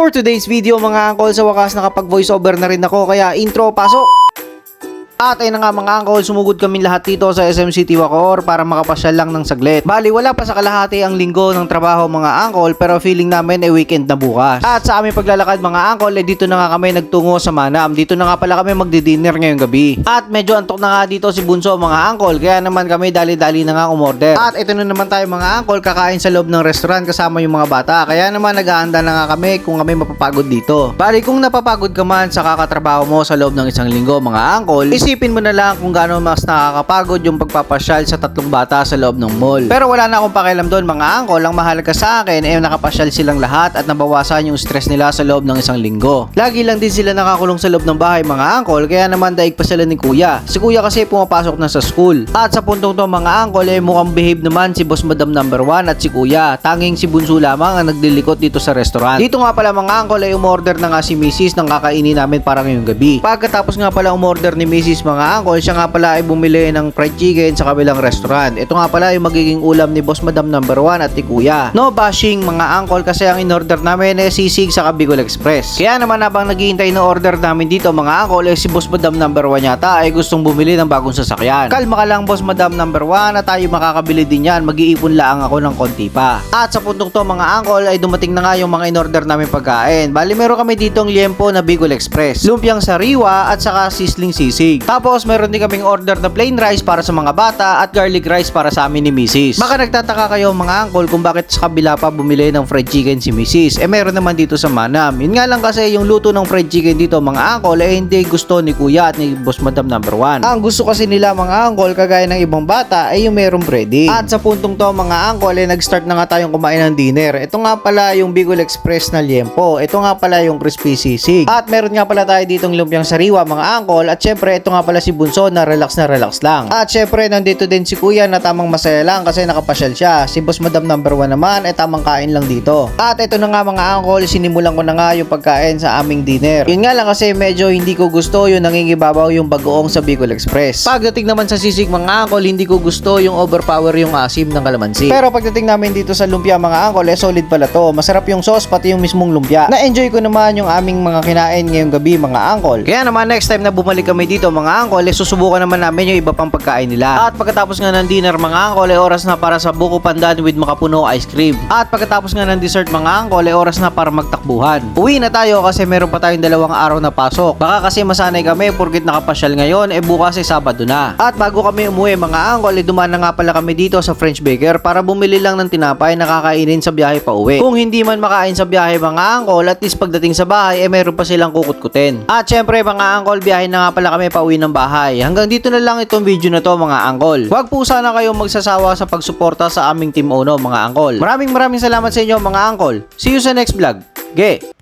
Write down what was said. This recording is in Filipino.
For today's video mga angkol, sa wakas nakapag voiceover na rin ako, kaya intro, pasok! At ayun na nga mga angkol, sumugod kami lahat dito sa SM City Bacoor para makapasyal lang ng saglit. Bali wala pa sa kalahati ang linggo ng trabaho mga angkol, pero feeling namin ay weekend na bukas. At sa aming paglalakad mga angkol, dito na nga kami nagtungo sa Manam. Dito na nga pala kami magdi-dinner ngayong gabi. At medyo antok na nga dito si Bunso mga angkol, kaya naman kami dali-dali na nga umorder. At ito na naman tayo mga angkol, kakain sa loob ng restaurant kasama yung mga bata. Kaya naman naghahanda na nga kami kung kami mapapagod dito. Bali kung napapagod ka man sa kakatrabaho mo sa loob ng isang linggo mga angkol, isipin mo na lang kung gaano mas nakakapagod yung pagpapasyal sa tatlong bata sa loob ng mall. Pero wala na akong pakialam doon mga angkol, ang mahalaga sa akin ay nakapasyal silang lahat at nabawasan yung stress nila sa loob ng isang linggo. Lagi lang din sila nakakulong sa loob ng bahay mga angkol, kaya naman daig pa sila ni kuya. Si kuya kasi pumapasok na sa school. At sa puntong to mga angkol ay mukhang behave naman si boss madam number 1 at si kuya. Tanging si Bunso lamang ang naglilikot dito sa restaurant. Dito nga pala mga angkol ay umorder na nga si Mrs. ng kakainin namin para ngayong gabi. Pagkatapos nga pala umorder ni Mrs. mga angkol, siya nga pala ay bumili ng fried chicken sa kabilang restaurant. Ito nga pala yung magiging ulam ni boss madam number 1 at ni kuya. No bashing mga angkol, kasi ang in-order namin ay sisig sa Bicol Express. Kaya naman habang naghihintay na order namin dito mga angkol, si boss madam number 1 yata ay gustong bumili ng bagong sasakyan. Kalma ka lang boss madam number 1, at tayo makakabili din yan. Mag-iipon lang ako ng konti pa. At sa puntong to mga angkol ay dumating na nga yung mga in-order namin pagkain. Bali meron kami ditong liempo na Bicol Express, lumpiang sariwa at saka sisling sisig. Tapos meron din kaming order na plain rice para sa mga bata at garlic rice para sa amin ni Mrs. Baka nagtataka kayo mga angkol kung bakit sa kabila pa bumili ng fried chicken si Mrs. Meron naman dito sa Manam. Yun nga lang kasi yung luto ng fried chicken dito mga angkol hindi gusto ni kuya at ni boss madam number 1. Ang gusto kasi nila mga angkol, kagaya ng ibang bata, ay yung merong breading. At sa puntong to mga angkol nag-start na nga tayong kumain ng dinner. Ito nga pala yung Bicol Express na liempo. Ito nga pala yung crispy sisig. At meron nga pala tayo ditong lumpiang sariwa mga angkol. At syempre ito nga pala si Bunso na relax lang. At syempre nandito din si kuya na tamang masaya lang kasi nakapasyal siya. Si boss madam number 1 naman ay tamang kain lang dito. At ito na nga mga angkol, sinimulan ko na nga yung pagkain sa aming dinner. Yun nga lang kasi medyo hindi ko gusto yung nangingibabaw yung bagoong sa Bicol Express. Pagdating naman sa sisig mga angkol, hindi ko gusto yung overpower yung asim ng kalamansi. Pero pagdating namin dito sa lumpia mga angkol, solid pala to. Masarap yung sauce pati yung mismong lumpia. Na-enjoy ko naman yung aming mga kinain ngayong gabi mga angkol. Kaya naman next time na bumalik kami dito mga angkol, susubukan naman namin yung iba pang pagkain nila. At pagkatapos nga ng dinner mga angkol, oras na para sa buko pandan with makapuno ice cream. At pagkatapos nga ng dessert mga angkol, oras na para magtakbuhan. Uwi na tayo kasi meron pa tayong 2 araw na pasok. Baka kasi masanay kami porkit nakapasyal ngayon, bukas ay Sabado na. At bago kami umuwi mga angkol, dumaan na nga pala kami dito sa French Baker para bumili lang ng tinapay na kakainin sa biyahe pa uwi. Kung hindi man makain sa biyahe mga angkol, at least pagdating sa bahay meron pa silang kukutkutin. At syempre mga angkol, biyahe na nga pala kami pa uwi ng bahay. Hanggang dito na lang itong video na to mga angkol. Huwag po sana kayong magsasawa sa pagsuporta sa aming Team Ono mga angkol. Maraming salamat sa inyo mga angkol. See you sa next vlog. Ge!